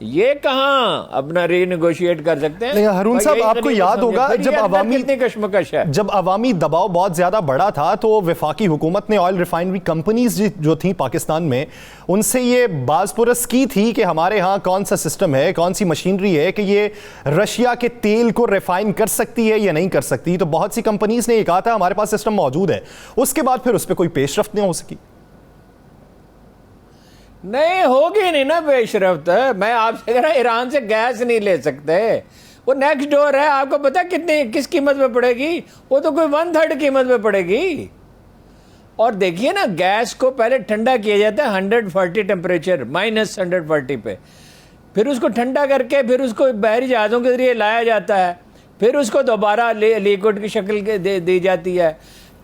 یہ کہاں اپنا ری نیگوشیٹ کر سکتے ہیں؟ ہارون صاحب آپ کو یاد ہوگا جب عوامی دباؤ بہت زیادہ بڑا تھا تو وفاقی حکومت نے آئل ریفائنری کمپنیز جو تھیں پاکستان میں ان سے یہ باز پرس کی تھی کہ ہمارے ہاں کون سا سسٹم ہے, کون سی مشینری ہے کہ یہ رشیا کے تیل کو ریفائن کر سکتی ہے یا نہیں کر سکتی. تو بہت سی کمپنیز نے یہ کہا تھا ہمارے پاس سسٹم موجود ہے, اس کے بعد پھر اس پہ کوئی پیش رفت نہیں ہو سکی. نہیں ہوگی نہیں نا پیش رفت. میں آپ سے کہہ رہا ایران سے گیس نہیں لے سکتے, وہ نیکسٹ ڈور ہے. آپ کو پتا کتنی کس قیمت میں پڑے گی؟ وہ تو کوئی 1/3 قیمت میں پڑے گی. اور دیکھیے نا, گیس کو پہلے ٹھنڈا کیا جاتا ہے 140 ٹیمپریچر -140 پہ, پھر اس کو ٹھنڈا کر کے پھر اس کو بحری جہازوں کے ذریعے لایا جاتا ہے, پھر اس کو دوبارہ لیکوڈ کی شکل دی جاتی ہے.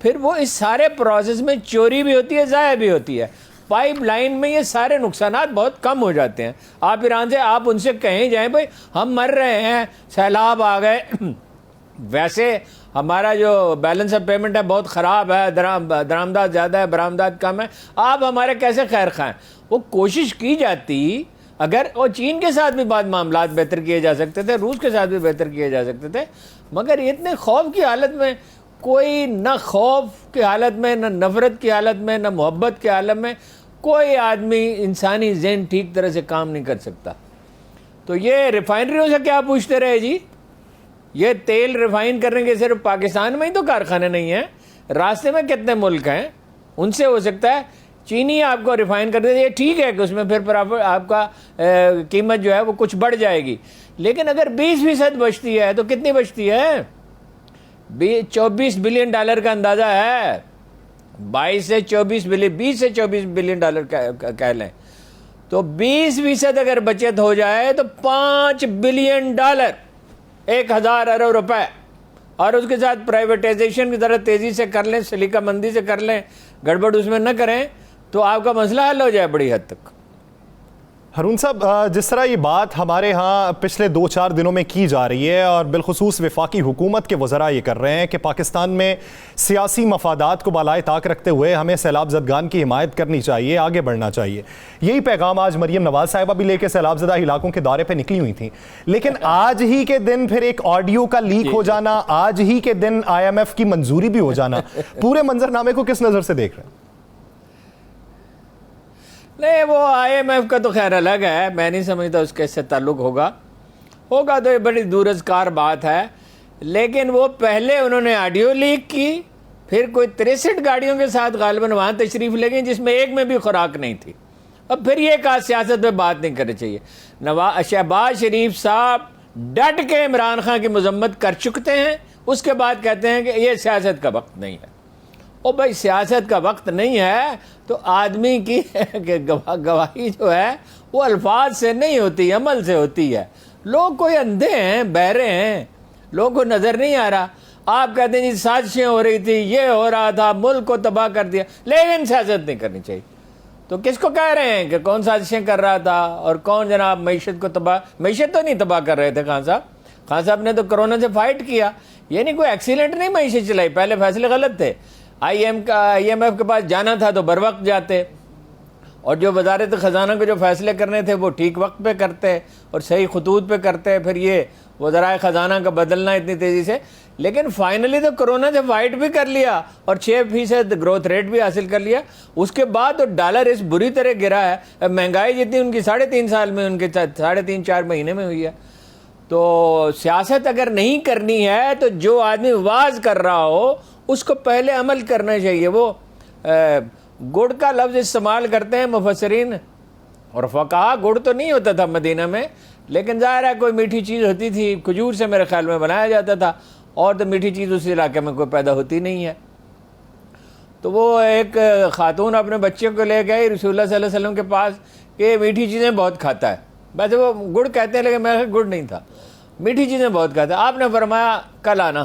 پھر وہ اس سارے پروسیس میں چوری بھی ہوتی ہے, ضائع بھی ہوتی ہے. پائپ لائن میں یہ سارے نقصانات بہت کم ہو جاتے ہیں. آپ ایران سے آپ ان سے کہیں جائیں بھائی ہم مر رہے ہیں, سیلاب آ گئے, ویسے ہمارا جو بیلنس آف پیمنٹ ہے بہت خراب ہے, درآمدات زیادہ ہے برآمدات کم ہے, آپ ہمارے کیسے خیر خواہ ہیں. وہ کوشش کی جاتی, اگر وہ چین کے ساتھ بھی بعض معاملات بہتر کیے جا سکتے تھے, روس کے ساتھ بھی بہتر کیے جا سکتے تھے, مگر اتنے خوف کی حالت میں کوئی, نہ خوف کی حالت میں, نہ نفرت کی حالت میں, نہ محبت کے عالم میں کوئی آدمی انسانی ذہن ٹھیک طرح سے کام نہیں کر سکتا. تو یہ ریفائنریوں سے کیا پوچھتے رہے جی؟ یہ تیل ریفائن کرنے کے صرف پاکستان میں ہی تو کارخانے نہیں ہیں, راستے میں کتنے ملک ہیں, ان سے ہو سکتا ہے چینی آپ کو ریفائن کر دے. یہ ٹھیک ہے کہ اس میں پھر آپ کا قیمت جو ہے وہ کچھ بڑھ جائے گی, لیکن اگر 20% بچتی ہے تو کتنی بچتی ہے؟ 24 بلین ڈالر کا اندازہ ہے. 22 سے 24 بلین, 20 سے 24 بلین ڈالر کہہ لیں, تو 20% اگر بچت ہو جائے تو 5 بلین ڈالر, 1000 ارب روپے, اور اس کے ساتھ پرائیویٹائزیشن کی ذرا تیزی سے کر لیں, سلیقہ مندی سے کر لیں, گڑبڑ اس میں نہ کریں, تو آپ کا مسئلہ حل ہو جائے بڑی حد تک. ہارون صاحب, جس طرح یہ بات ہمارے ہاں پچھلے 2-4 دنوں میں کی جا رہی ہے, اور بالخصوص وفاقی حکومت کے وزراء یہ کر رہے ہیں کہ پاکستان میں سیاسی مفادات کو بالائے طاق رکھتے ہوئے ہمیں سیلاب زدگان کی حمایت کرنی چاہیے, آگے بڑھنا چاہیے. یہی پیغام آج مریم نواز صاحبہ بھی لے کے سیلاب زدہ علاقوں کے دورے پہ نکلی ہوئی تھیں, لیکن آج ہی کے دن پھر ایک آڈیو کا لیک ہو جانا, آج ہی کے دن IMF کی منظوری بھی ہو جانا, پورے منظرنامے کو کس نظر سے دیکھ رہے ہیں؟ نہیں, وہ IMF کا تو خیر الگ ہے, میں نہیں سمجھتا اس کے سے تعلق ہوگا تو یہ بڑی دورزکار بات ہے. لیکن وہ پہلے انہوں نے آڈیو لیک کی, پھر کوئی 63 گاڑیوں کے ساتھ غالباً وہاں تشریف لے گئیں جس میں ایک میں بھی خوراک نہیں تھی, اور پھر یہ کہا سیاست پہ بات نہیں کرنی چاہیے. شہباز شریف صاحب ڈٹ کے عمران خان کی مذمت کر چکتے ہیں, اس کے بعد کہتے ہیں کہ یہ سیاست کا وقت نہیں ہے. او بھائی, سیاست کا وقت نہیں ہے تو آدمی کی گواہی جو ہے وہ الفاظ سے نہیں ہوتی, عمل سے ہوتی ہے. لوگ کوئی اندھے ہیں, بہرے ہیں, لوگوں کو نظر نہیں آ رہا. آپ کہتے ہیں جی سازشیں ہو رہی تھی, یہ ہو رہا تھا, ملک کو تباہ کر دیا, لیکن سیاست نہیں کرنی چاہیے. تو کس کو کہہ رہے ہیں کہ کون سازشیں کر رہا تھا, اور کون جناب معیشت کو تباہ؟ معیشت تو نہیں تباہ کر رہے تھے خان صاحب نے تو کرونا سے فائٹ کیا. یہ نہیں کوئی ایکسیلنٹ نہیں معیشت چلائی, پہلے فیصلے غلط تھے. IMF کے پاس جانا تھا تو بر وقت جاتے, اور جو وزارت خزانہ کو جو فیصلے کرنے تھے وہ ٹھیک وقت پہ کرتے اور صحیح خطوط پہ کرتے. پھر یہ وزرائے خزانہ کا بدلنا اتنی تیزی سے, لیکن فائنلی تو کرونا سے فائٹ بھی کر لیا اور 6% گروتھ ریٹ بھی حاصل کر لیا. اس کے بعد تو ڈالر اس بری طرح گرا ہے, مہنگائی جتنی ان کی 3.5 سال میں, ان کے 3.5-4 مہینے میں ہوئی ہے. تو سیاست اگر نہیں کرنی ہے تو جو آدمی واز کر رہا ہو اس کو پہلے عمل کرنا چاہیے. وہ گڑ کا لفظ استعمال کرتے ہیں مفسرین اور فقہا. گڑ تو نہیں ہوتا تھا مدینہ میں, لیکن ظاہر ہے کوئی میٹھی چیز ہوتی تھی, کھجور سے میرے خیال میں بنایا جاتا تھا, اور تو میٹھی چیز اس علاقے میں کوئی پیدا ہوتی نہیں ہے. تو وہ ایک خاتون اپنے بچے کو لے گئی رسول اللہ صلی اللہ علیہ وسلم کے پاس کہ میٹھی چیزیں بہت کھاتا ہے. ویسے وہ گڑ کہتے ہیں لیکن میرے گڑ نہیں تھا, میٹھی چیزیں بہت کھاتا ہے. آپ نے فرمایا کل آنا.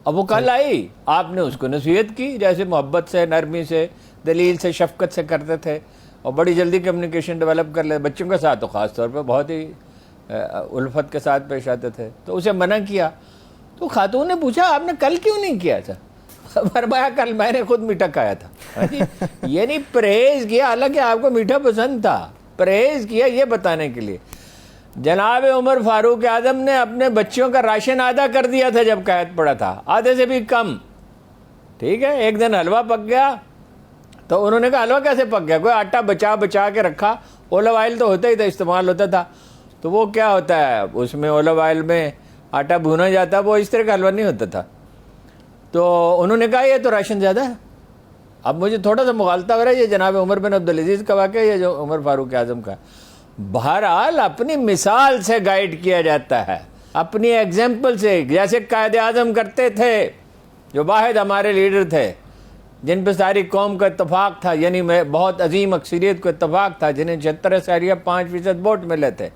اب وہ کل آئی, آپ نے اس کو نصیحت کی جیسے محبت سے, نرمی سے, دلیل سے, شفقت سے کرتے تھے, اور بڑی جلدی کمیونیکیشن ڈیولپ کر لے. بچوں کے ساتھ تو خاص طور پہ بہت ہی الفت کے ساتھ پیش آتے تھے. تو اسے منع کیا. تو خاتون نے پوچھا آپ نے کل کیوں نہیں کیا تھا؟ فرمایا کل میں نے خود میٹھا کھایا تھا. یہ نہیں پرہیز کیا, حالانکہ آپ کو میٹھا پسند تھا, پرہیز کیا یہ بتانے کے لیے. جناب عمر فاروق اعظم نے اپنے بچوں کا راشن آدھا کر دیا تھا جب قحط پڑا تھا, آدھے سے بھی کم. ٹھیک ہے, ایک دن حلوہ پک گیا تو انہوں نے کہا حلوہ کیسے پک گیا, کوئی آٹا بچا کے رکھا, اولو آئل تو ہوتا ہی تھا, استعمال ہوتا تھا. تو وہ کیا ہوتا ہے, اس میں اولو آئل میں آٹا بھونا جاتا, وہ اس طرح کا حلوہ نہیں ہوتا تھا. تو انہوں نے کہا یہ تو راشن زیادہ ہے. اب مجھے تھوڑا سا مغالطہ ہو رہا ہے, یہ جناب عمر بن عبدالعزیز کا واقعہ, یہ جو عمر فاروق اعظم کا. بہرحال اپنی مثال سے گائیڈ کیا جاتا ہے, اپنی ایگزامپل سے, جیسے قائد اعظم کرتے تھے, جو واحد ہمارے لیڈر تھے جن پہ ساری قوم کا اتفاق تھا, یعنی بہت عظیم اکثریت کو اتفاق تھا, جنہیں 76 5% ووٹ ملے تھے,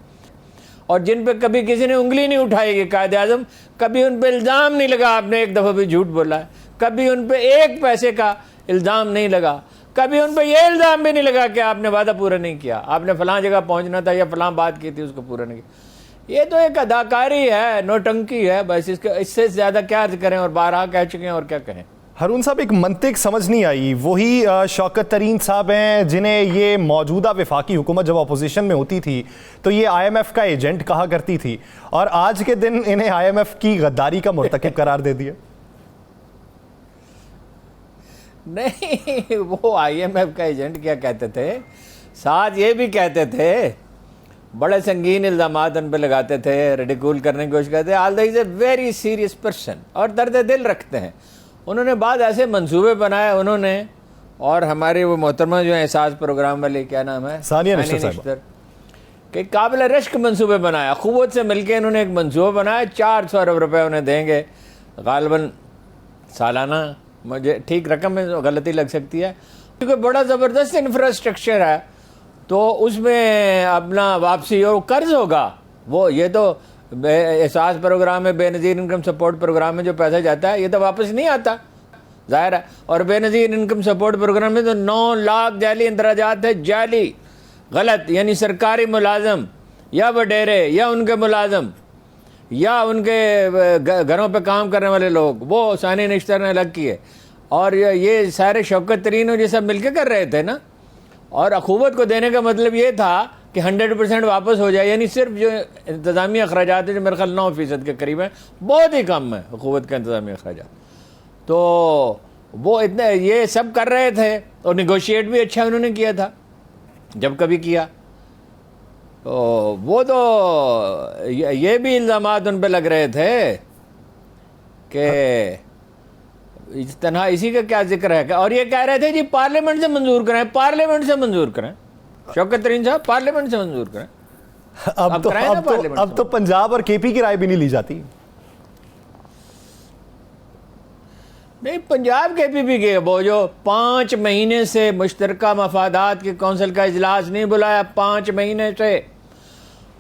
اور جن پہ کبھی کسی نے انگلی نہیں اٹھائی کہ قائد اعظم, کبھی ان پہ الزام نہیں لگا آپ نے ایک دفعہ بھی جھوٹ بولا ہے, کبھی ان پہ ایک پیسے کا الزام نہیں لگا, کبھی ان پہ یہ الزام بھی نہیں لگا کہ آپ نے وعدہ پورا نہیں کیا, آپ نے فلاں جگہ پہنچنا تھا یا فلاں بات کی تھی اس کو پورا نہیں کیا. یہ تو ایک اداکاری ہے, نوٹنکی ہے بس, اس سے زیادہ کیا عرض کریں, اور بارہا کہہ چکے ہیں اور کیا کہیں. ہارون صاحب, ایک منطق سمجھ نہیں آئی, وہی شوکت ترین صاحب ہیں جنہیں یہ موجودہ وفاقی حکومت جب اپوزیشن میں ہوتی تھی تو یہ آئی ایم ایف کا ایجنٹ کہا کرتی تھی, اور آج کے دن انہیں آئی ایم ایف کی غداری کا مرتکب قرار دے دیا. نہیں, وہ آئی ایم ایف کا ایجنٹ کیا کہتے تھے, ساتھ یہ بھی کہتے تھے, بڑے سنگین الزامات ان پہ لگاتے تھے, ریڈیکول کرنے کی کوشش کرتے, although he is a very serious person, اور درد دل رکھتے ہیں. انہوں نے بعد ایسے منصوبے بنائے انہوں نے, اور ہمارے وہ محترمہ جو ہیں احساس پروگرام والے, کیا نام ہے, ثانیہ نشتر, کہ قابل رشک منصوبے بنایا, اخوت سے مل کے انہوں نے ایک منصوبہ بنایا, 400 ارب روپے انہیں دیں گے غالباً سالانہ, مجھے ٹھیک رقم میں غلطی لگ سکتی ہے, کیونکہ بڑا زبردست انفراسٹرکچر ہے, تو اس میں اپنا واپسی اور قرض ہوگا. وہ یہ تو احساس پروگرام میں, بے نظیر انکم سپورٹ پروگرام میں جو پیسہ جاتا ہے یہ تو واپس نہیں آتا, ظاہر ہے. اور بے نظیر انکم سپورٹ پروگرام میں تو 9 لاکھ جعلی اندراجات ہے, جعلی, غلط, یعنی سرکاری ملازم یا وڈیرے یا ان کے ملازم یا ان کے گھروں پہ کام کرنے والے لوگ, وہ ثانیہ نشتر نے الگ کیے, اور یہ سارے شوکت ترین یہ سب مل کے کر رہے تھے نا. اور اخوت کو دینے کا مطلب یہ تھا کہ 100% واپس ہو جائے, یعنی صرف جو انتظامی اخراجات ہیں جو میرے خیال 9% کے قریب ہیں, بہت ہی کم ہے اخوت کا انتظامی اخراجات, تو وہ اتنے یہ سب کر رہے تھے, اور نیگوشیٹ بھی اچھا انہوں نے کیا تھا جب کبھی کیا. تو وہ تو یہ بھی الزامات ان پہ لگ رہے تھے کہ تنہا اسی کا کیا ذکر ہے, اور یہ کہہ رہے تھے جی پارلیمنٹ سے منظور کریں, پارلیمنٹ سے منظور کریں, شوکت ترین صاحب پارلیمنٹ سے منظور کریں. اب تو پنجاب اور کے پی کی رائے بھی نہیں لی جاتی. نہیں, پنجاب کے پی بھی گئے, وہ جو 5 مہینے سے مشترکہ مفادات کی کونسل کا اجلاس نہیں بلایا, 5 مہینے سے,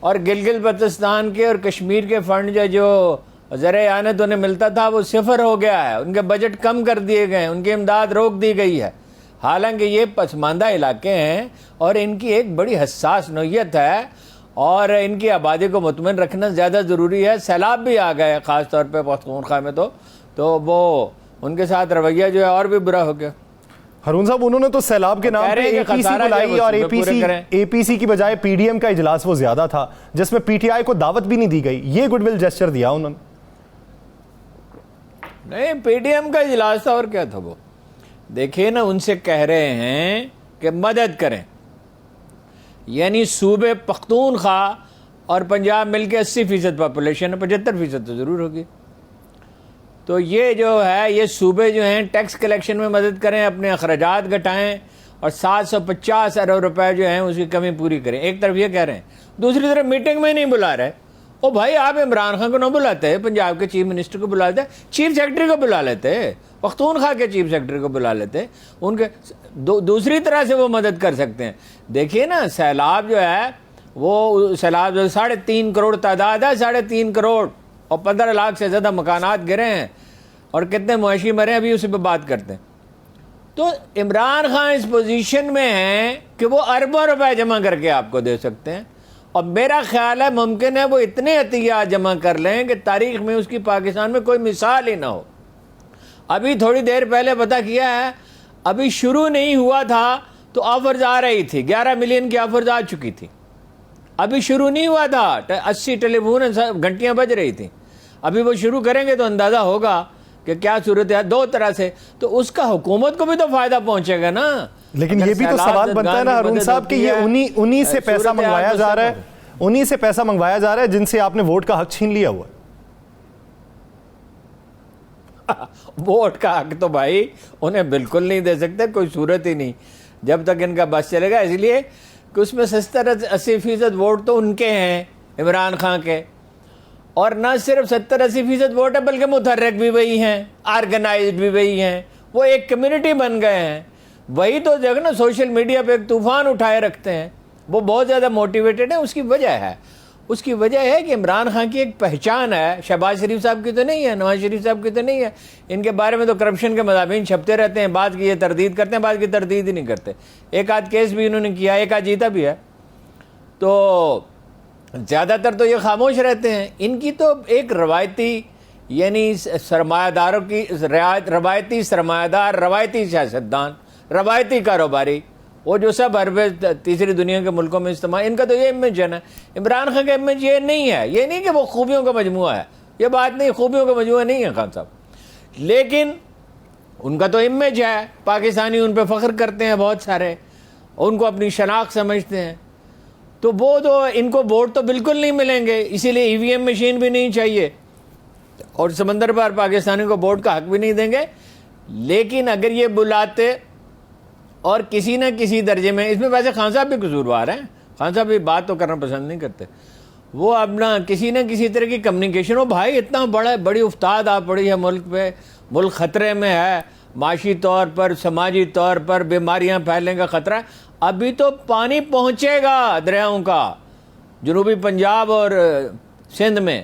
اور گلگت بلتستان کے اور کشمیر کے فنڈ جو زر اعانت انہیں ملتا تھا وہ 0 ہو گیا ہے, ان کے بجٹ کم کر دیے گئے ہیں, ان کی امداد روک دی گئی ہے. حالانکہ یہ پسماندہ علاقے ہیں اور ان کی ایک بڑی حساس نوعیت ہے, اور ان کی آبادی کو مطمئن رکھنا زیادہ ضروری ہے. سیلاب بھی آ گئے خاص طور پہ پختونخوا میں, تو وہ ان کے ساتھ رویہ جو ہے اور بھی برا ہو گیا. ہارون صاحب, انہوں نے تو سیلاب کے نام پہ اے پی سی بلائی, اور اے پی سی کی بجائے پی ڈی ایم کا اجلاس وہ زیادہ تھا جس میں پی ٹی آئی کو دعوت بھی نہیں دی گئی. یہ گڈ ول جسچر دیا انہوں نے. نہیں, پی ڈی ایم کا اجلاس تھا اور کیا تھا. وہ دیکھیں نا, ان سے کہہ رہے ہیں کہ مدد کریں, یعنی صوبے پختونخوا اور پنجاب مل کے 80% پاپولیشن ہے, 75% تو ضرور ہوگی. تو یہ جو ہے, یہ صوبے جو ہیں ٹیکس کلیکشن میں مدد کریں, اپنے اخراجات گھٹائیں, اور 750 ارب روپے جو ہیں اس کی کمی پوری کریں. ایک طرف یہ کہہ رہے ہیں, دوسری طرف میٹنگ میں نہیں بلا رہے. او بھائی, آپ عمران خان کو نہ بلاتے, پنجاب کے چیف منسٹر کو بلاتے, چیف سیکرٹری کو بلا لیتے, پختونخوا کے چیف سیکرٹری کو بلا لیتے, ان کے دوسری طرح سے وہ مدد کر سکتے ہیں. دیکھیے نا, سیلاب جو ہے وہ سیلاب 3.5 کروڑ تعداد ہے, 3.5 کروڑ, اور 15 لاکھ سے زیادہ مکانات گرے ہیں, اور کتنے معاشی مرے, ابھی اسی پہ بات کرتے ہیں. تو عمران خان اس پوزیشن میں ہیں کہ وہ اربوں روپے جمع کر کے آپ کو دے سکتے ہیں, اور میرا خیال ہے ممکن ہے وہ اتنے عطیات جمع کر لیں کہ تاریخ میں اس کی پاکستان میں کوئی مثال ہی نہ ہو. ابھی تھوڑی دیر پہلے پتہ کیا ہے, ابھی شروع نہیں ہوا تھا تو آفرز آ رہی تھی, 11 ملین کی آفرز آ چکی تھی, ابھی شروع نہیں ہوا تھا, 80 ٹیلی فون گھنٹیاں بج رہی تھیں, ابھی وہ شروع کریں گے تو اندازہ ہوگا کہ کیا صورت ہے. دو طرح سے تو اس کا حکومت کو بھی تو فائدہ پہنچے گا نا. لیکن یہ بھی تو سوال بنتا ہے نا ہارون صاحب کہ یہ انہی سے پیسہ منگوایا جا رہا ہے, انہی سے پیسہ منگوایا جا رہا ہے جن سے آپ نے ووٹ کا حق چھین لیا ہوا ہے. ووٹ کا حق تو بھائی انہیں بالکل نہیں دے سکتے, کوئی صورت ہی نہیں جب تک ان کا بس چلے گا, اس لیے کہ اس میں 70-80% ووٹ تو ان کے ہیں, عمران خان کے, اور نہ صرف 70-80% ووٹ ہے بلکہ متحرک بھی وہی ہیں, آرگنائزڈ بھی وہی ہیں, وہ ایک کمیونٹی بن گئے ہیں. وہی تو جو نا سوشل میڈیا پہ ایک طوفان اٹھائے رکھتے ہیں, وہ بہت زیادہ موٹیویٹڈ ہیں. اس کی وجہ ہے کہ عمران خان کی ایک پہچان ہے, شہباز شریف صاحب کی تو نہیں ہے, نواز شریف صاحب کی تو نہیں ہے. ان کے بارے میں تو کرپشن کے مضامین چھپتے رہتے ہیں, بعد کی یہ تردید کرتے ہیں, بعد کی تردید ہی نہیں کرتے. ایک آدھ کیس بھی انہوں نے کیا, ایک آدھ جیتا بھی ہے, تو زیادہ تر تو یہ خاموش رہتے ہیں. ان کی تو ایک روایتی یعنی سرمایہ داروں کی روایتی سرمایہ دار, روایتی سیاستدان, روایتی کاروباری, وہ جو سب عرب تیسری دنیا کے ملکوں میں استعمال, ان کا تو یہ امیج ہے نا. عمران خان کا امیج یہ نہیں ہے, یہ نہیں کہ وہ خوبیوں کا مجموعہ ہے, یہ بات نہیں, خوبیوں کا مجموعہ نہیں ہے خان صاحب, لیکن ان کا تو امیج ہے. پاکستانی ان پہ فخر کرتے ہیں بہت سارے, ان کو اپنی شناخت سمجھتے ہیں. تو وہ تو ان کو ووٹ تو بالکل نہیں ملیں گے, اسی لیے EVM مشین بھی نہیں چاہیے, اور سمندر پار پاکستانی کو ووٹ کا حق بھی نہیں دیں گے. لیکن اگر یہ بلاتے اور کسی نہ کسی درجے میں, اس میں ویسے خان صاحب بھی قصوروار ہیں, خان صاحب بھی بات تو کرنا پسند نہیں کرتے, وہ اپنا کسی نہ کسی طرح کی کمیونیکیشن. ہو بھائی اتنا بڑی افتاد آپ پڑی ہے ملک پہ, ملک خطرے میں ہے, معاشی طور پر, سماجی طور پر بیماریاں پھیلنے کا خطرہ ہے. ابھی تو پانی پہنچے گا دریاؤں کا, جنوبی پنجاب اور سندھ میں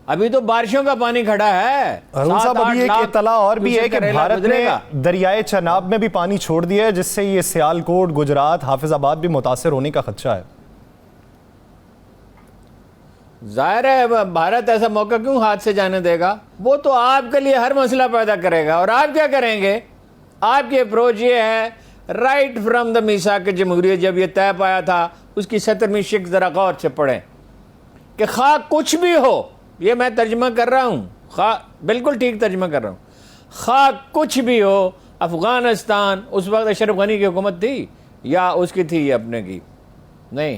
ابھی تو بارشوں کا پانی کھڑا ہے. ہارون صاحب ابھی ایک اطلاع اور بھی ہے کہ بھارت نے دریائے چناب میں بھی پانی چھوڑ دیا ہے, جس سے یہ سیالکوٹ, گجرات, حافظ آباد بھی متاثر ہونے کا خدشہ ہے. ظاہر ہے بھارت ایسا موقع کیوں ہاتھ سے جانے دے گا, وہ تو آپ کے لیے ہر مسئلہ پیدا کرے گا. اور آپ کیا کریں گے, آپ کی اپروچ یہ ہے رائٹ فرام دا میثاق جمہوریت, جب یہ طے پایا تھا اس کی 17ویں شق ذرا غور سے پڑھیں کہ خواہ کچھ بھی ہو, یہ میں ترجمہ کر رہا ہوں, خواہ بالکل ٹھیک ترجمہ کر رہا ہوں, خواہ کچھ بھی ہو, افغانستان اس وقت اشرف غنی کی حکومت تھی یا اس کی تھی, یہ اپنے کی نہیں,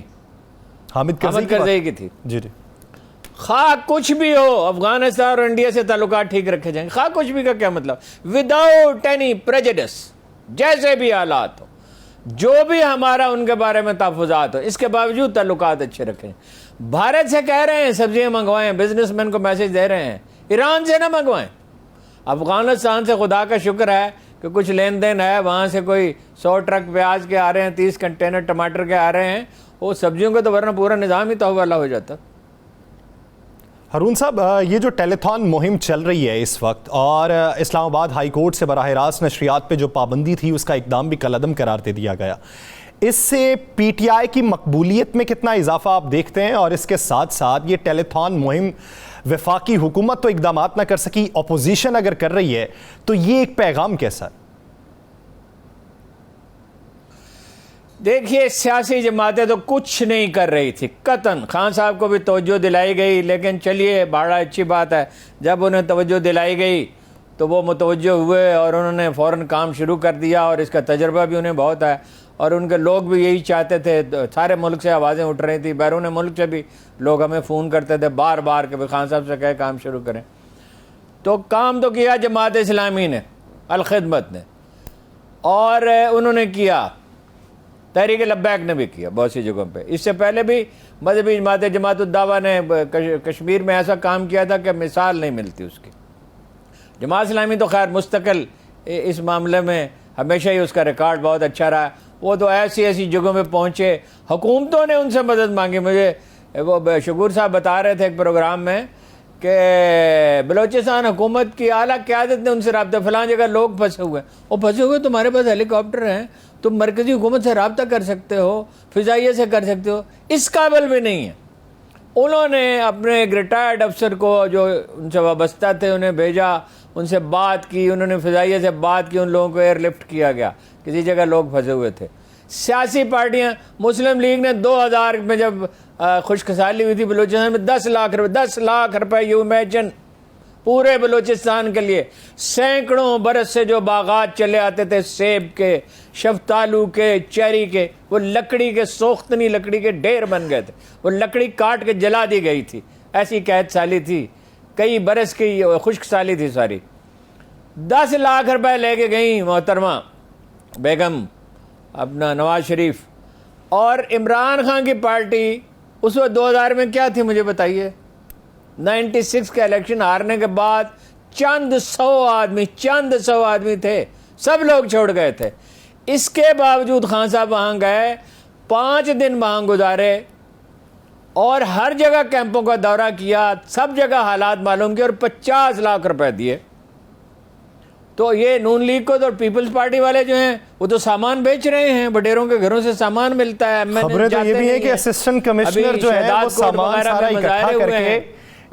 حامد کرزئی کی تھی, جی جی, خواہ کچھ بھی ہو افغانستان اور انڈیا سے تعلقات ٹھیک رکھے جائیں. خواہ کچھ بھی کا کیا مطلب, وداؤٹ اینی پریجڈس, جیسے بھی حالات ہو, جو بھی ہمارا ان کے بارے میں تحفظات ہو, اس کے باوجود تعلقات اچھے رکھیں. بھارت سے کہہ رہے ہیں سبزیاں منگوائیں, بزنس مین کو میسج دے رہے ہیں ایران سے نہ منگوائیں. افغانستان سے خدا کا شکر ہے کہ کچھ لین دین ہے, وہاں سے کوئی 100 ٹرک پیاز کے آ رہے ہیں, 30 کنٹینر ٹماٹر کے آ رہے ہیں, وہ سبزیوں کا تو ورنہ پورا نظام ہی تحوالہ ہو جاتا. ہارون صاحب یہ جو ٹیلی تھان مہم چل رہی ہے اس وقت, اور اسلام آباد ہائی کورٹ سے براہ راست نشریات پہ جو پابندی تھی اس کا اقدام بھی کالعدم قرار دے دیا گیا, اس سے پی ٹی آئی کی مقبولیت میں کتنا اضافہ آپ دیکھتے ہیں؟ اور اس کے ساتھ ساتھ یہ ٹیلی تھان مہم وفاقی حکومت تو اقدامات نہ کر سکی, اپوزیشن اگر کر رہی ہے تو یہ ایک پیغام کیسا ہے؟ دیکھیے سیاسی جماعتیں تو کچھ نہیں کر رہی تھی قطعاً. خان صاحب کو بھی توجہ دلائی گئی, لیکن چلیے بڑا اچھی بات ہے, جب انہیں توجہ دلائی گئی تو وہ متوجہ ہوئے اور انہوں نے فوراً کام شروع کر دیا, اور اس کا تجربہ بھی انہیں بہت ہے, اور ان کے لوگ بھی یہی چاہتے تھے. سارے ملک سے آوازیں اٹھ رہی تھیں, بیرون ملک سے بھی لوگ ہمیں فون کرتے تھے بار بار کہ خان صاحب سے کہے کام شروع کریں. تو کام تو کیا جماعت اسلامی نے, الخدمت نے, اور انہوں نے کیا, تحریک لبیک نے بھی کیا بہت سی جگہوں پہ. اس سے پہلے بھی مذہبی جماعت الدعویٰ نے کشمیر میں ایسا کام کیا تھا کہ مثال نہیں ملتی اس کی. جماعت اسلامی تو خیر مستقل اس معاملے میں ہمیشہ ہی اس کا ریکارڈ بہت اچھا رہا. وہ تو ایسی جگہوں پہ پہنچے, حکومتوں نے ان سے مدد مانگی. مجھے وہ شکور صاحب بتا رہے تھے ایک پروگرام میں کہ بلوچستان حکومت کی اعلیٰ قیادت نے ان سے رابطہ, فلاں جگہ لوگ پھنسے ہوئے, وہ پھنسے ہوئے تمہارے پاس ہیلی کاپٹر ہیں, تم مرکزی حکومت سے رابطہ کر سکتے ہو, فضائیہ سے کر سکتے ہو. اس قابل بھی نہیں ہے. انہوں نے اپنے ایک ریٹائرڈ افسر کو جو ان سے وابستہ تھے انہیں بھیجا, ان سے بات کی, انہوں نے فضائیہ سے بات کی, ان لوگوں کو ایئر لفٹ کیا گیا, کسی جگہ لوگ پھنسے ہوئے تھے. سیاسی پارٹیاں، مسلم لیگ نے 2000 میں جب خشک سالی ہوئی تھی بلوچستان میں 10 لاکھ روپے یو امیجن پورے بلوچستان کے لیے، سینکڑوں برس سے جو باغات چلے آتے تھے سیب کے، شفتالو کے، چیری کے، وہ لکڑی کے سوختنی لکڑی کے ڈھیر بن گئے تھے، وہ لکڑی کاٹ کے جلا دی گئی تھی، ایسی قحط سالی تھی، کئی برس کی خشک سالی تھی ساری۔ 10 لاکھ روپے لے کے گئیں محترمہ بیگم اپنا نواز شریف، اور عمران خان کی پارٹی اس وقت 2000 میں کیا تھی مجھے بتائیے؟ 96 کے الیکشن ہارنے کے بعد چند سو آدمی تھے، سب لوگ چھوڑ گئے تھے۔ اس کے باوجود خان صاحب وہاں گئے، 5 دن وہاں گزارے اور ہر جگہ کیمپوں کا دورہ کیا، سب جگہ حالات معلوم کیے اور 50 لاکھ روپے دیے۔ تو یہ نون لیگ کو تو پیپلز پارٹی والے جو ہیں وہ تو سامان بیچ رہے ہیں، بڈیروں کے گھروں سے سامان ملتا ہے۔ خبریں تو یہ بھی ہے کہ اسسٹنٹ کمشنر جو ہے وہ سامان سارا اکٹھا کر کے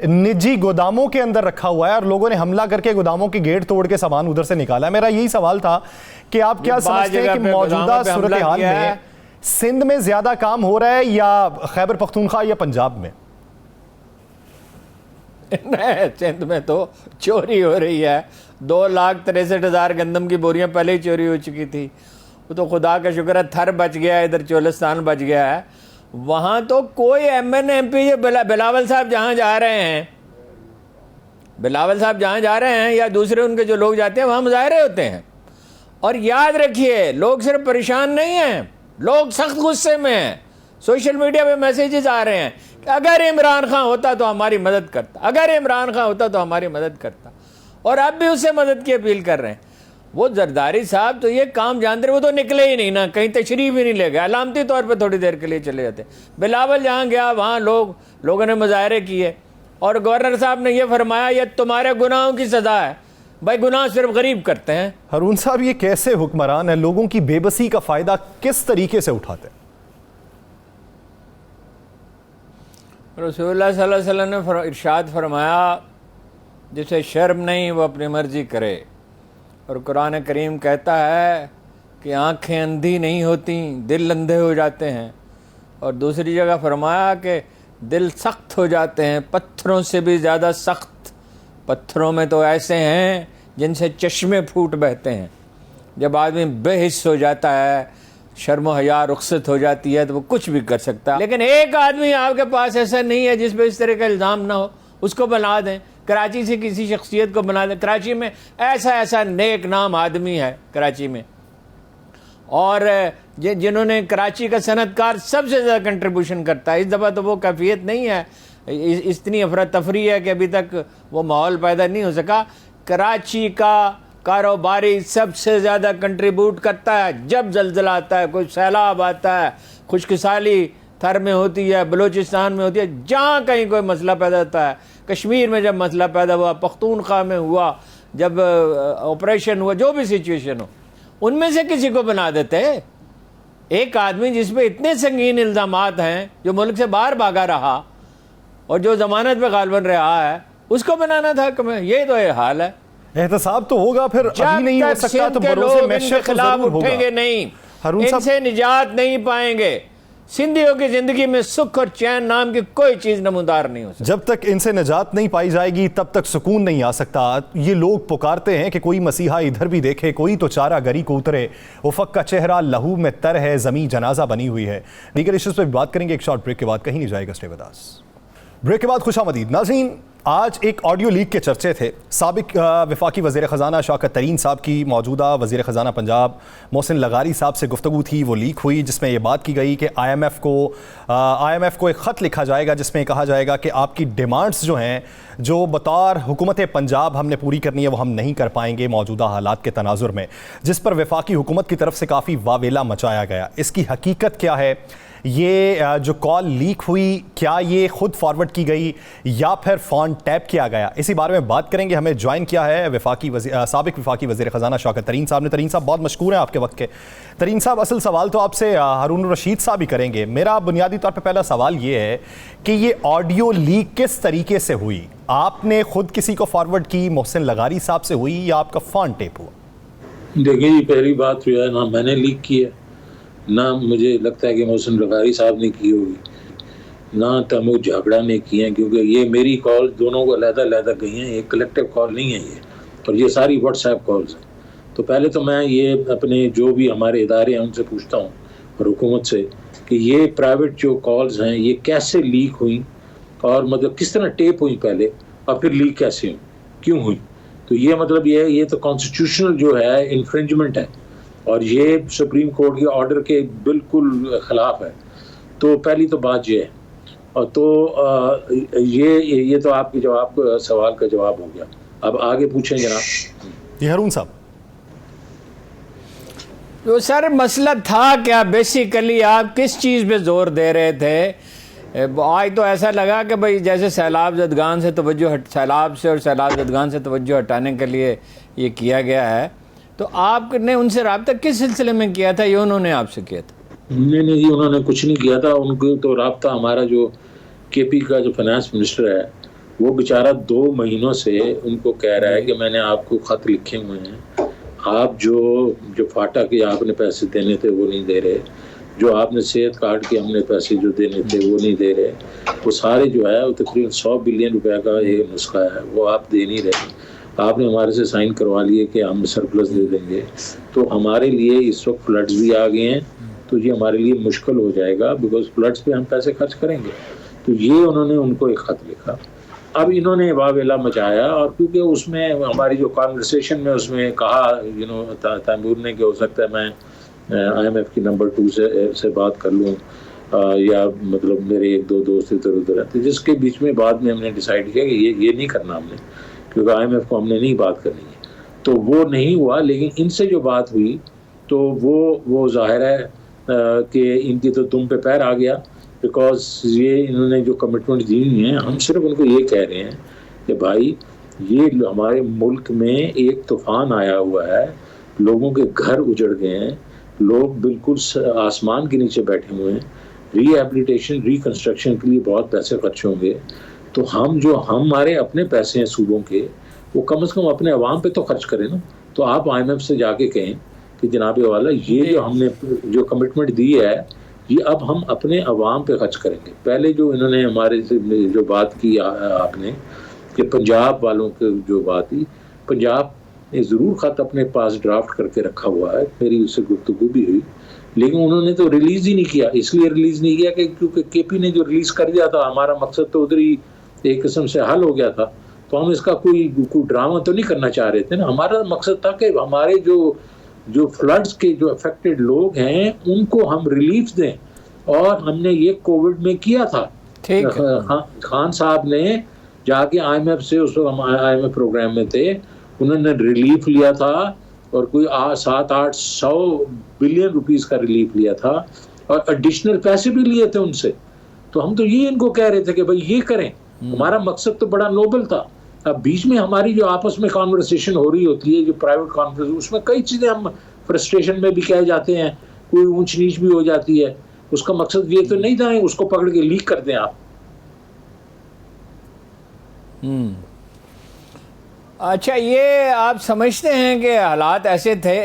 نجی گوداموں کے اندر رکھا ہوا ہے اور لوگوں نے حملہ کر کے گوداموں کی گیٹ توڑ کے سامان ادھر سے نکالا ہے۔ میرا یہی سوال تھا کہ آپ کیا سمجھتے ہیں کہ موجودہ صورتحال میں سندھ میں زیادہ کام ہو رہا ہے یا خیبر پختونخوا یا پنجاب میں؟ سندھ میں تو چوری ہو رہی ہے، 2,63,000 گندم کی بوریاں پہلے ہی چوری ہو چکی تھی، وہ تو خدا کا شکر ہے تھر بچ گیا ہے، ادھر چولستان بچ گیا ہے۔ وہاں تو کوئی M N M P, Bilawal صاحب جہاں جا رہے ہیں یا دوسرے ان کے جو لوگ جاتے ہیں وہاں مظاہرے ہوتے ہیں۔ اور یاد رکھیے لوگ صرف پریشان نہیں ہیں، لوگ سخت غصے میں ہیں، سوشل میڈیا پہ میسیجز آ رہے ہیں کہ اگر عمران خان ہوتا تو ہماری مدد کرتا، اور اب بھی اس سے مدد کی اپیل کر رہے ہیں۔ وہ زرداری صاحب تو یہ کام جانتے، وہ تو نکلے ہی نہیں نا، کہیں تشریف ہی نہیں لے گئے، علامتی طور پہ تھوڑی دیر کے لیے چلے جاتے۔ بلاول جہاں گیا وہاں لوگوں نے مظاہرے کیے اور گورنر صاحب نے یہ فرمایا یہ تمہارے گناہوں کی سزا ہے۔ بھائی گناہ صرف غریب کرتے ہیں۔ ہارون صاحب یہ کیسے حکمران ہیں، لوگوں کی بے بسی کا فائدہ کس طریقے سے اٹھاتے ہیں؟ رسول اللہ صلی اللہ علیہ وسلم نے ارشاد فرمایا جسے شرم نہیں وہ اپنی مرضی کرے، اور قرآن کریم کہتا ہے کہ آنکھیں اندھی نہیں ہوتیں، دل اندھے ہو جاتے ہیں، اور دوسری جگہ فرمایا کہ دل سخت ہو جاتے ہیں، پتھروں سے بھی زیادہ سخت، پتھروں میں تو ایسے ہیں جن سے چشمے پھوٹ بہتے ہیں۔ جب آدمی بے حس ہو جاتا ہے، شرم و حیا رخصت ہو جاتی ہے تو وہ کچھ بھی کر سکتا ہے۔ لیکن ایک آدمی آپ کے پاس ایسا نہیں ہے جس پہ اس طرح کا الزام نہ ہو، اس کو بنا دیں۔ کراچی سے کسی شخصیت کو بنا دیں، کراچی میں ایسا نیک نام آدمی ہے کراچی میں، اور جنہوں نے کراچی کا صنعت کار سب سے زیادہ کنٹریبیوشن کرتا ہے۔ اس دفعہ تو وہ کیفیت نہیں ہے، اتنی افراتفری ہے کہ ابھی تک وہ ماحول پیدا نہیں ہو سکا۔ کراچی کا کاروباری سب سے زیادہ کنٹریبیوٹ کرتا ہے جب زلزلہ آتا ہے، کوئی سیلاب آتا ہے، خشک سالی تھر میں ہوتی ہے، بلوچستان میں ہوتی ہے، جہاں کہیں کوئی مسئلہ پیدا ہوتا ہے۔ کشمیر میں جب مسئلہ پیدا ہوا، پختونخوا میں ہوا، جب آپریشن ہوا، جو بھی سچویشن ہو، ان میں سے کسی کو بنا دیتے۔ ایک آدمی جس پہ اتنے سنگین الزامات ہیں، جو ملک سے باہر بھاگا رہا اور جو ضمانت پہ غالباً رہا ہے، اس کو بنانا تھا کہ یہ تو یہ حال ہے۔ احتساب تو ہوگا، پھر ابھی نہیں ہو سکتا تو بھروسے میشر تو ضرور ہوگا۔ اٹھیں گے نہیں، ان سے نجات نہیں پائیں گے۔ سندھیوں کی زندگی میں سکھ اور چین نام کی کوئی چیز نمودار نہیں ہو سکتی۔ جب تک ان سے نجات نہیں پائی جائے گی تب تک سکون نہیں آ سکتا۔ یہ لوگ پکارتے ہیں کہ کوئی مسیحا ادھر بھی دیکھے، کوئی تو چارہ گری کو اترے، افق کا چہرہ لہو میں تر ہے، زمین جنازہ بنی ہوئی ہے۔ دیگر ایشوز پہ بھی بات کریں گے ایک شارٹ بریک کے بعد، کہیں نہیں جائے گا، اسٹے ود اس۔ بریک کے بعد خوش آمدید ناظرین۔ آج ایک آڈیو لیک کے چرچے تھے۔ سابق وفاقی وزیر خزانہ شوکت ترین صاحب کی موجودہ وزیر خزانہ پنجاب محسن لغاری صاحب سے گفتگو تھی، وہ لیک ہوئی، جس میں یہ بات کی گئی کہ آئی ایم ایف کو ایک خط لکھا جائے گا جس میں کہا جائے گا کہ آپ کی ڈیمانڈز جو ہیں جو بطور حکومت پنجاب ہم نے پوری کرنی ہے وہ ہم نہیں کر پائیں گے موجودہ حالات کے تناظر میں، جس پر وفاقی حکومت کی طرف سے کافی واویلا مچایا گیا۔ اس کی حقیقت کیا ہے؟ یہ جو کال لیک ہوئی کیا یہ خود فارورڈ کی گئی یا پھر فون ٹیپ کیا گیا؟ اسی بارے میں بات کریں گے۔ ہمیں جوائن کیا ہے سابق وفاقی وزیر خزانہ شوکت ترین صاحب نے۔ ترین صاحب بہت مشکور ہیں آپ کے وقت کے۔ ترین صاحب اصل سوال تو آپ سے ہارون الرشید صاحب ہی کریں گے۔ میرا بنیادی طور پہ پہلا سوال یہ ہے کہ یہ آڈیو لیک کس طریقے سے ہوئی؟ آپ نے خود کسی کو فارورڈ کی، محسن لغاری صاحب سے ہوئی یا آپ کا فون ٹیپ ہوا؟ دیکھیں یہ پہلی بات جو ہے نا میں نے لیک کی ہے، نہ مجھے لگتا ہے کہ محسن رغاری صاحب نے کی ہوگی، نہ تیمور جھاگڑا نے کی ہیں، کیونکہ یہ میری کال دونوں کو علیحدہ علیحدہ گئی ہیں، ایک کلیکٹیو کال نہیں ہے یہ، اور یہ ساری واٹس ایپ کالز ہیں۔ تو پہلے تو میں یہ اپنے جو بھی ہمارے ادارے ہیں ان سے پوچھتا ہوں اور حکومت سے کہ یہ پرائیویٹ جو کالز ہیں یہ کیسے لیک ہوئیں، اور مطلب کس طرح ٹیپ ہوئیں پہلے اور پھر لیک کیسے ہوئیں، کیوں ہوئیں۔ تو یہ مطلب یہ ہے، یہ تو کانسٹیٹیوشنل جو ہے انفرنجمنٹ ہے، اور یہ سپریم کورٹ کے آرڈر کے بالکل خلاف ہے۔ تو پہلی تو بات یہ ہے، اور تو یہ تو آپ کی جواب سوال کا جواب ہو گیا۔ اب آگے پوچھیں جناب۔ جی ہارون صاحب، تو سر مسئلہ تھا کیا بیسیکلی، آپ کس چیز پہ زور دے رہے تھے؟ آج تو ایسا لگا کہ بھئی جیسے سیلاب زدگان سے سیلاب سے اور سیلاب زدگان سے توجہ ہٹانے کے لیے یہ کیا گیا ہے، تو آپ نے ان سے رابطہ کس سلسلے میں کیا تھا، یہ انہوں نے آپ سے کیا تھا؟ نہیں جی، انہوں نے کچھ نہیں کیا تھا۔ ان کو تو رابطہ ہمارا جو کے پی کا جو فائنانس منسٹر ہے وہ بیچارہ 2 مہینوں سے ان کو کہہ رہا ہے کہ میں نے آپ کو خط لکھے ہوئے ہیں، آپ جو فاٹا کے آپ نے پیسے دینے تھے وہ نہیں دے رہے، جو آپ نے صحت کارڈ کے ہم نے پیسے جو دینے تھے وہ نہیں دے رہے، وہ سارے جو ہے وہ تقریباً 100 بلین روپے کا ایک نسخہ ہے، وہ آپ دے نہیں رہے۔ آپ نے ہمارے سے سائن کروا لیے کہ ہم سرپلس دے دیں گے، تو ہمارے لیے اس وقت فلڈز بھی آ گئے ہیں، تو یہ ہمارے لیے مشکل ہو جائے گا، بیکاز فلڈز پہ ہم پیسے خرچ کریں گے۔ تو یہ انہوں نے ان کو ایک خط لکھا، اب انہوں نے واویلا مچایا، اور کیونکہ اس میں ہماری جو کانورسیشن میں اس میں کہا تیمور نے کہ ہو سکتا ہے میں آئی ایم ایف کی نمبر 2 سے بات کر لوں، یا مطلب میرے 1-2 دوست ادھر ادھر ہیں، جس کے بیچ میں بعد میں ہم نے ڈیسائیڈ کیا کہ یہ نہیں کرنا ہم نے، کیونکہ آئی ایم ایف کو ہم نے نہیں بات کرنی ہے، تو وہ نہیں ہوا۔ لیکن ان سے جو بات ہوئی تو وہ ظاہر ہے کہ ان کی تو دم پہ پیر آ گیا، بیکاز یہ انہوں نے جو کمٹمنٹ دی ہوئی ہیں، ہم صرف ان کو یہ کہہ رہے ہیں کہ بھائی یہ ہمارے ملک میں ایک طوفان آیا ہوا ہے، لوگوں کے گھر اجڑ گئے ہیں، لوگ بالکل آسمان کے نیچے بیٹھے ہوئے ہیں، ری ایبلیٹیشن ری کنسٹرکشن کے لیے بہت پیسے خرچ ہوں گے، تو ہمارے اپنے پیسے ہیں صوبوں کے، وہ کم از کم اپنے عوام پہ تو خرچ کریں نا۔ تو آپ آئی ایم ایف سے جا کے کہیں کہ جناب والا یہ جو ہم نے جو کمٹمنٹ دی ہے یہ اب ہم اپنے عوام پہ خرچ کریں گے۔ پہلے جو انہوں نے ہمارے سے جو بات کی آپ نے کہ پنجاب والوں کی جو بات تھی، پنجاب نے ضرور خط اپنے پاس ڈرافٹ کر کے رکھا ہوا ہے، میری اس سے گفتگو بھی ہوئی، لیکن انہوں نے تو ریلیز ہی نہیں کیا۔ اس لیے ریلیز نہیں کیا کہ کیونکہ کے پی نے جو ریلیز کر دیا تھا، ہمارا مقصد تو ادھر ہی ایک قسم سے حل ہو گیا تھا، تو ہم اس کا کوئی ڈرامہ تو نہیں کرنا چاہ رہے تھے نا۔ ہمارا مقصد تھا کہ ہمارے جو فلڈز کے جو افیکٹڈ لوگ ہیں ان کو ہم ریلیف دیں، اور ہم نے یہ کووڈ میں کیا تھا۔ خان صاحب نے جا کے آئی ایم ایف سے، اس وقت ہم آئی ایم ایف پروگرام میں تھے، انہوں نے ریلیف لیا تھا، اور کوئی 700-800 بلین روپیز کا ریلیف لیا تھا، اور ایڈیشنل پیسے بھی لیے تھے ان سے۔ تو ہم تو یہ ان کو کہہ رہے تھے کہ بھائی یہ کریں، ہمارا مقصد تو بڑا نوبل تھا۔ اب بیچ میں ہماری جو آپس میں کانورسیشن ہو رہی ہوتی ہے، جو پرائیویٹ کانفرنس، اس میں کئی چیزیں ہم فرسٹریشن میں بھی کہہ جاتے ہیں، کوئی اونچ نیچ بھی ہو جاتی ہے۔ اس کا مقصد یہ تو نہیں تھا اس کو پکڑ کے لیک کر دیں آپ۔ اچھا، یہ آپ سمجھتے ہیں کہ حالات ایسے تھے،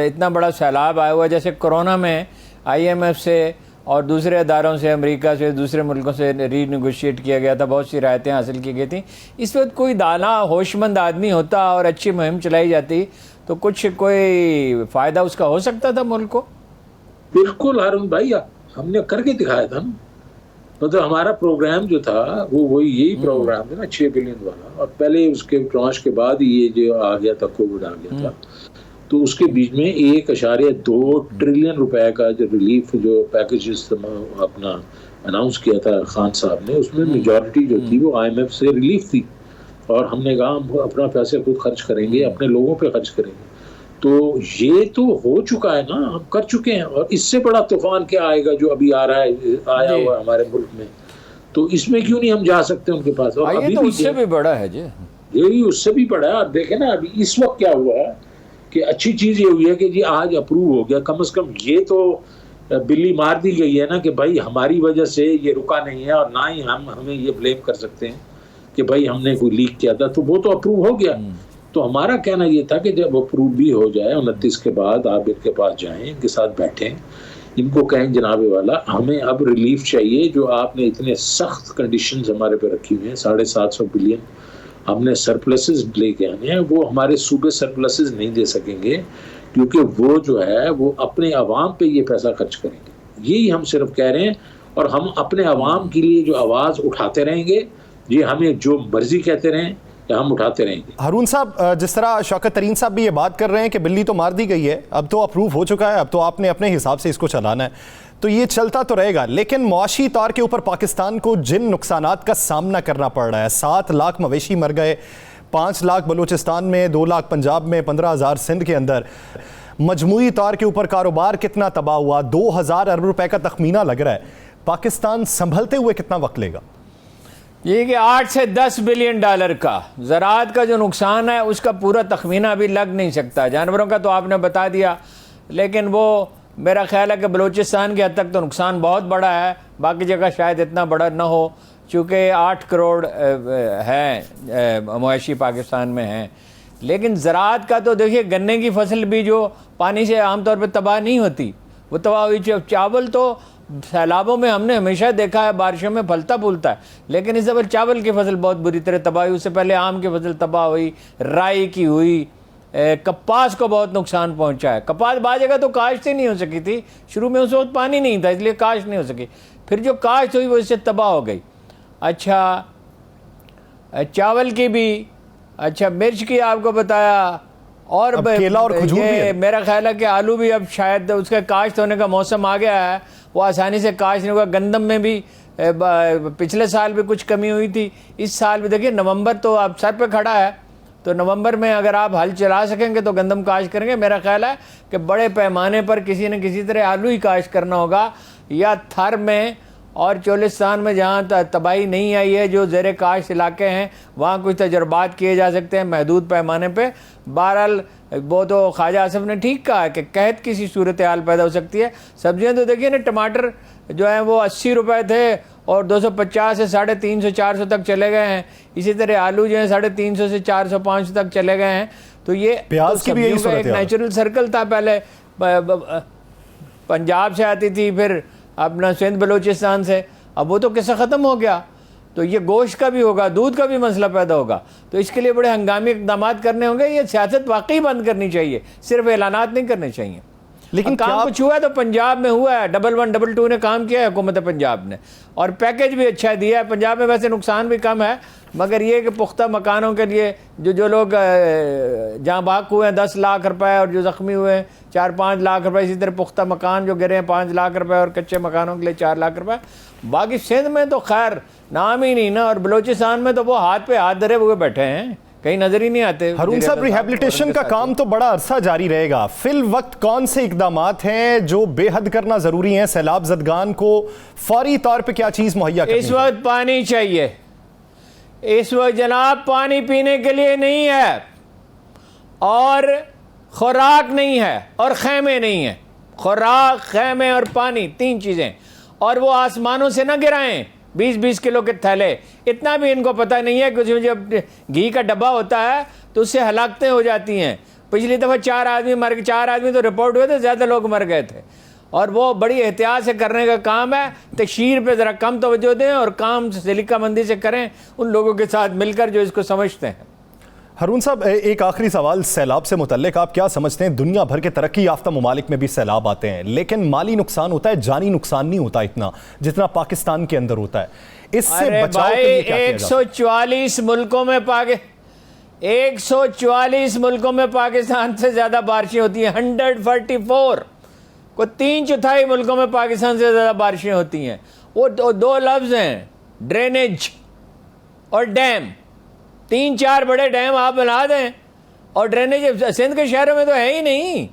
اتنا بڑا سیلاب آیا ہوا، جیسے کورونا میں آئی ایم ایف سے اور دوسرے اداروں سے، امریکہ سے، دوسرے ملکوں سے ری نیگوشیٹ کیا گیا تھا، بہت سی رعایتیں حاصل کی گئی تھیں۔ اس وقت کوئی دانا ہوش مند آدمی ہوتا اور اچھی مہم چلائی جاتی تو کوئی فائدہ اس کا ہو سکتا تھا ملک کو۔ بالکل ہارون بھائی، ہم نے کر کے دکھایا تھا نا۔ مطلب ہمارا پروگرام جو تھا وہ یہی پروگرام تھا نا، 6 بلین والا، اور پہلے اس کے ٹرانش کے بعد یہ جو آ گیا تھا، کووڈ آ گیا تھا، تو اس کے بیچ میں 1.2 ٹریلین روپے کا جو ریلیف جو پیکیجز اپنا اناؤنس کیا تھا خان صاحب نے، اس میں میجورٹی جو تھی وہ آئی ایم ایف سے ریلیف تھی، اور ہم نے کہا ہم اپنا پیسے خود خرچ کریں گے، اپنے لوگوں پہ خرچ کریں گے۔ تو یہ تو ہو چکا ہے نا، ہم کر چکے ہیں، اور اس سے بڑا طوفان کیا آئے گا جو ابھی آیا ہوا ہے ہمارے ملک میں، تو اس میں کیوں نہیں ہم جا سکتے ان کے پاس؟ اور یہ تو اس سے بھی بڑا ہے جی، یہی اس سے بھی بڑا ہے۔ آپ دیکھیں نا ابھی اس وقت کیا ہوا ہے کہ اچھی چیز یہ ہوئی ہے کہ جی آج اپروو ہو گیا، کم از کم یہ تو بلی مار دی گئی ہے نا کہ بھائی ہماری وجہ سے یہ رکا نہیں ہے، اور نہ ہی ہمیں یہ بلیم کر سکتے ہیں کہ بھائی ہم نے کوئی لیک کیا تھا، تو وہ تو اپروو ہو گیا۔ تو ہمارا کہنا یہ تھا کہ جب اپروو بھی ہو جائے 29 کے بعد آپ ان کے پاس جائیں، ان کے ساتھ بیٹھیں، ان کو کہیں جناب والا ہمیں اب ریلیف چاہیے. جو آپ نے اتنے سخت کنڈیشنز ہمارے پہ رکھی ہوئی ہیں, 750 بلین ہم نے سرپلسز لے کے آنے ہیں, وہ ہمارے صوبے سرپلسز نہیں دے سکیں گے کیونکہ وہ جو ہے وہ اپنے عوام پہ یہ پیسہ خرچ کریں گے. یہی ہم صرف کہہ رہے ہیں, اور ہم اپنے عوام کے لیے جو آواز اٹھاتے رہیں گے, یہ ہمیں جو مرضی کہتے رہیں یا ہم اٹھاتے رہیں گے. ہارون صاحب, جس طرح شوکت ترین صاحب بھی یہ بات کر رہے ہیں کہ بلی تو مار دی گئی ہے, اب تو اپروو ہو چکا ہے, اب تو آپ نے اپنے حساب سے اس کو چلانا ہے, تو یہ چلتا تو رہے گا. لیکن معاشی طور کے اوپر پاکستان کو جن نقصانات کا سامنا کرنا پڑ رہا ہے, 7 لاکھ مویشی مر گئے, 5 لاکھ بلوچستان میں, 2 لاکھ پنجاب میں, 15,000 سندھ کے اندر, مجموعی طور کے اوپر کاروبار کتنا تباہ ہوا, 2,000 ارب روپے کا تخمینہ لگ رہا ہے. پاکستان سنبھلتے ہوئے کتنا وقت لے گا؟ یہ کہ 8 سے 10 بلین ڈالر کا زراعت کا جو نقصان ہے اس کا پورا تخمینہ ابھی لگ نہیں سکتا. جانوروں کا تو آپ نے بتا دیا, لیکن وہ میرا خیال ہے کہ بلوچستان کی حد تک تو نقصان بہت بڑا ہے, باقی جگہ شاید اتنا بڑا نہ ہو, چونکہ 8 کروڑ ہیں مویشی پاکستان میں ہیں. لیکن زراعت کا تو دیکھیے, گنے کی فصل بھی جو پانی سے عام طور پہ تباہ نہیں ہوتی, وہ تباہ ہوئی. چاول تو سیلابوں میں ہم نے ہمیشہ دیکھا ہے بارشوں میں پھلتا پھولتا ہے, لیکن اس دفعہ چاول کی فصل بہت بری طرح تباہ ہوئی. اس سے پہلے آم کی فصل تباہ ہوئی, رائی کی ہوئی, کپاس کو بہت نقصان پہنچا ہے. کپاس بعض جگہ تو کاشت ہی نہیں ہو سکی تھی, شروع میں اس وقت پانی نہیں تھا اس لیے کاشت نہیں ہو سکی, پھر جو کاشت ہوئی وہ اس سے تباہ ہو گئی. اچھا چاول کی بھی, اچھا مرچ کی آپ کو بتایا, اور کیلا اور کھجور بھی ہے. میرا خیال ہے کہ آلو بھی اب شاید اس کا کاشت ہونے کا موسم آ گیا ہے, وہ آسانی سے کاشت نہیں ہوگا. گندم میں بھی پچھلے سال بھی کچھ کمی ہوئی تھی, اس سال بھی دیکھیے نومبر تو اب سر پہ کھڑا ہے, تو نومبر میں اگر آپ ہل چلا سکیں گے تو گندم کاشت کریں گے. میرا خیال ہے کہ بڑے پیمانے پر کسی نہ کسی طرح آلو ہی کاشت کرنا ہوگا, یا تھر میں اور چولستان میں جہاں تباہی نہیں آئی ہے, جو زیر کاشت علاقے ہیں وہاں کچھ تجربات کیے جا سکتے ہیں محدود پیمانے پہ. بہرحال وہ تو خواجہ آصف نے ٹھیک کہا ہے کہ قحط کسی صورتحال پیدا ہو سکتی ہے. سبزیاں تو دیکھیے نا, ٹماٹر جو ہیں وہ 80 روپے تھے اور 250 سے 350 400 تک چلے گئے ہیں. اسی طرح آلو جو ہیں 350 سے 400 500 تک چلے گئے ہیں. تو یہ پیاز کی بھی یہی صورت ہے. ایک نیچرل سرکل تھا, پہلے پنجاب سے آتی تھی, پھر اپنا سندھ بلوچستان سے, اب وہ تو قصہ ختم ہو گیا. تو یہ گوشت کا بھی ہوگا, دودھ کا بھی مسئلہ پیدا ہوگا, تو اس کے لیے بڑے ہنگامی اقدامات کرنے ہوں گے. یہ سیاست واقعی بند کرنی چاہیے, صرف اعلانات نہیں کرنے چاہیے. لیکن کام کچھ ہوا ہے تو پنجاب میں ہوا ہے, 1122 نے کام کیا ہے حکومت پنجاب نے, اور پیکیج بھی اچھا دیا ہے. پنجاب میں ویسے نقصان بھی کم ہے, مگر یہ کہ پختہ مکانوں کے لیے جو لوگ جہاں بھاگ ہوئے ہیں 10 لاکھ روپے, اور جو زخمی ہوئے ہیں 4-5 لاکھ روپے. اسی طرح پختہ مکان جو گرے ہیں 5 لاکھ روپے, اور کچے مکانوں کے لیے 4 لاکھ روپے. باقی سندھ میں تو خیر نام ہی نہیں نا, اور بلوچستان میں تو وہ ہاتھ پہ ہاتھ دھرے ہوئے بیٹھے ہیں, کہیں نظر ہی نہیں آتے. ہارون صاحب, ریہیبلیٹیشن کا کام تو بڑا عرصہ جاری رہے گا. فی الوقت کون سے اقدامات ہیں جو بے حد کرنا ضروری ہیں سیلاب زدگان کو فوری طور پہ کیا چیز مہیا کرنی؟ اس وقت پانی چاہیے, اس وقت جناب پانی پینے کے لیے نہیں ہے, اور خوراک نہیں ہے, اور خیمے نہیں ہیں. خوراک, خیمے اور پانی, 3 چیزیں. اور وہ آسمانوں سے نہ گرائیں 20-20 کلو کے تھیلے. اتنا بھی ان کو پتہ نہیں ہے کہ جب گھی کا ڈبہ ہوتا ہے تو اس سے ہلاکتیں ہو جاتی ہیں. پچھلی دفعہ 4 آدمی مر گئے, 4 آدمی تو رپورٹ ہوئے تھے, زیادہ لوگ مر گئے تھے. اور وہ بڑی احتیاط سے کرنے کا کام ہے. تشہیر پہ ذرا کم توجہ دیں اور کام سلیقہ مندی سے کریں ان لوگوں کے ساتھ مل کر جو اس کو سمجھتے ہیں. ہارون صاحب, ایک آخری سوال سیلاب سے متعلق. آپ کیا سمجھتے ہیں, دنیا بھر کے ترقی یافتہ ممالک میں بھی سیلاب آتے ہیں, لیکن مالی نقصان ہوتا ہے, جانی نقصان نہیں ہوتا اتنا جتنا پاکستان کے اندر ہوتا ہے. اس سے بچاؤ کے لیے کیا کیا جائے؟ 144 ملکوں میں 144 ملکوں میں پاکستان سے زیادہ بارشیں ہوتی ہیں. 144 کو 3/4 ملکوں میں پاکستان سے زیادہ بارشیں ہوتی ہیں. وہ 2 لفظ ہیں, ڈرینیج اور ڈیم. 3-4 بڑے ڈیم آپ بنا دیں, اور ڈرینیج سندھ کے شہروں میں تو ہے ہی نہیں.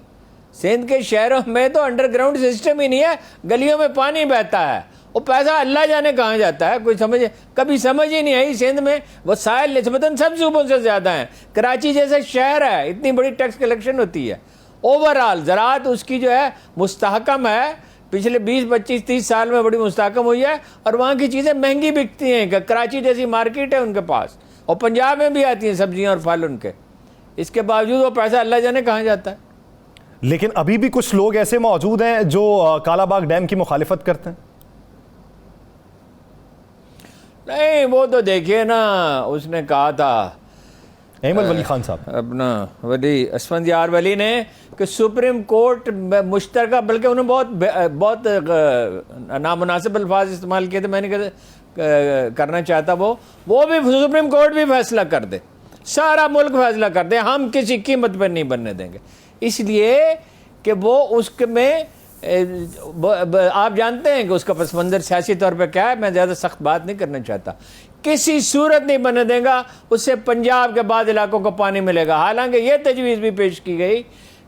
سندھ کے شہروں میں تو انڈر گراؤنڈ سسٹم ہی نہیں ہے, گلیوں میں پانی بہتا ہے. وہ پیسہ اللہ جانے کہاں جاتا ہے, کوئی کبھی سمجھ ہی نہیں آئی. سندھ میں وسائل نسبتاً سب صوبوں سے زیادہ ہیں. کراچی جیسا شہر ہے, اتنی بڑی ٹیکس کلیکشن ہوتی ہے. اوورآل زراعت اس کی جو ہے مستحکم ہے, پچھلے 20-25-30 سال میں بڑی مستحکم ہوئی ہے. اور وہاں کی چیزیں مہنگی بکتی ہیں, کہ کراچی جیسی مارکیٹ ہے ان کے پاس, اور پنجاب میں بھی آتی ہیں سبزیاں اور پھل ان کے. اس کے باوجود وہ پیسہ اللہ جانے کہاں جاتا ہے. لیکن ابھی بھی کچھ لوگ ایسے موجود ہیں جو کالا باغ ڈیم کی مخالفت کرتے ہیں. نہیں وہ تو دیکھیے نا، اس نے کہا تھا احمد ولی خان صاحب، اپنا ولی اسفندیار ولی نے کہ سپریم کورٹ مشترکہ، بلکہ انہوں نے بہت نامناسب الفاظ استعمال کیے تھے، میں نے کرنا چاہتا وہ بھی سپریم کورٹ بھی فیصلہ کر دے، سارا ملک فیصلہ کر دے، ہم کسی قیمت پر نہیں بننے دیں گے. اس لیے کہ وہ اس میں آپ جانتے ہیں کہ اس کا پس منظر سیاسی طور پہ کیا ہے، میں زیادہ سخت بات نہیں کرنا چاہتا، کسی صورت نہیں بننے دیں گا اس سے پنجاب کے بعد علاقوں کو پانی ملے گا. حالانکہ یہ تجویز بھی پیش کی گئی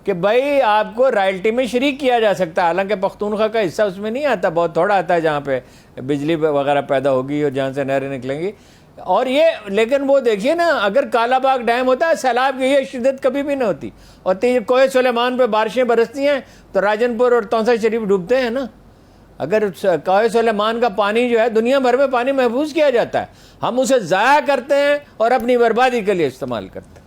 کہ بھائی آپ کو رائلٹی میں شریک کیا جا سکتا ہے، حالانکہ پختونخوا کا حصہ اس میں نہیں آتا، بہت تھوڑا آتا ہے جہاں پہ بجلی وغیرہ پیدا ہوگی اور جہاں سے نہریں نکلیں گی. اور یہ لیکن وہ دیکھیے نا، اگر کالا باغ ڈیم ہوتا ہے سیلاب کی یہ شدت کبھی بھی نہ ہوتی، اور کوہ سلیمان پہ بارشیں برستی ہیں تو راجن پور اور تونسا شریف ڈوبتے ہیں نا. اگر کوہ سلیمان کا پانی جو ہے دنیا بھر میں پانی محفوظ کیا جاتا ہے، ہم اسے ضائع کرتے ہیں اور اپنی بربادی کے لیے استعمال کرتے ہیں.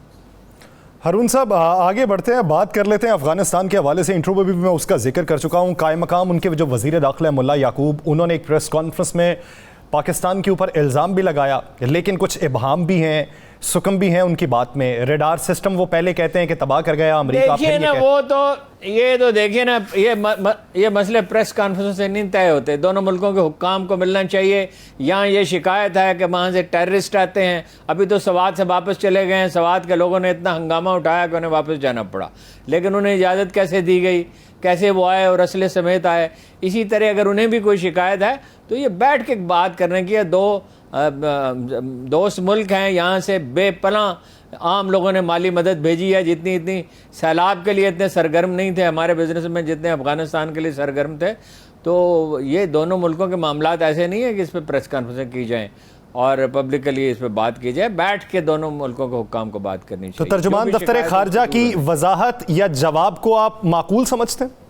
ہارون صاحب آگے بڑھتے ہیں، بات کر لیتے ہیں افغانستان کے حوالے سے. انٹرو میں بھی میں اس کا ذکر کر چکا ہوں. قائم مقام ان کے جو وزیر داخلہ ملا یعقوب، انہوں نے ایک پریس کانفرنس میں پاکستان کے اوپر الزام بھی لگایا، لیکن کچھ ابہام بھی ہیں، سکم بھی ہیں ان کی بات میں. ریڈار سسٹم وہ پہلے کہتے ہیں کہ تباہ کر گیا امریکہ. دیکھیے نا وہ تو یہ تو دیکھیے نا، یہ مسئلے پریس کانفرنس سے نہیں طے ہوتے. دونوں ملکوں کے حکام کو ملنا چاہیے. یہاں یہ شکایت ہے کہ وہاں سے ٹیررسٹ آتے ہیں. ابھی تو سوات سے واپس چلے گئے ہیں، سوات کے لوگوں نے اتنا ہنگامہ اٹھایا کہ انہیں واپس جانا پڑا، لیکن انہیں اجازت کیسے دی گئی، کیسے وہ آئے اور اسلحے سمیت آئے. اسی طرح اگر انہیں بھی کوئی شکایت ہے تو یہ بیٹھ کے بات کرنے کی ہے. دو دوست ملک ہیں، یہاں سے بے پناہ عام لوگوں نے مالی مدد بھیجی ہے، اتنی سیلاب کے لیے اتنے سرگرم نہیں تھے ہمارے بزنس میں جتنے افغانستان کے لیے سرگرم تھے. تو یہ دونوں ملکوں کے معاملات ایسے نہیں ہیں کہ اس پہ پریس کانفرنسیں کی جائیں اور پبلکلی اس پہ بات کی جائے. بیٹھ کے دونوں ملکوں کے حکام کو بات کرنی چاہیے. تو ترجمان دفتر خارجہ کی وضاحت یا جواب کو آپ معقول سمجھتے ہیں؟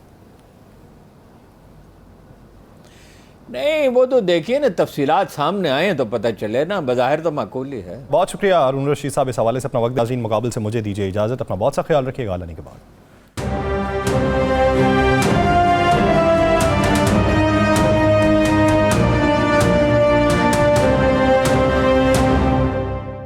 نہیں وہ تو دیکھیے نا، تفصیلات سامنے آئے ہیں تو پتہ چلے نا، بظاہر تو معقول ہی ہے. بہت شکریہ ہارون رشید صاحب، اس حوالے سے اپنا وقت. ناظرین مقابل سے مجھے دیجیے اجازت. اپنا بہت سا خیال رکھیے گا. اللہ نے کے بعد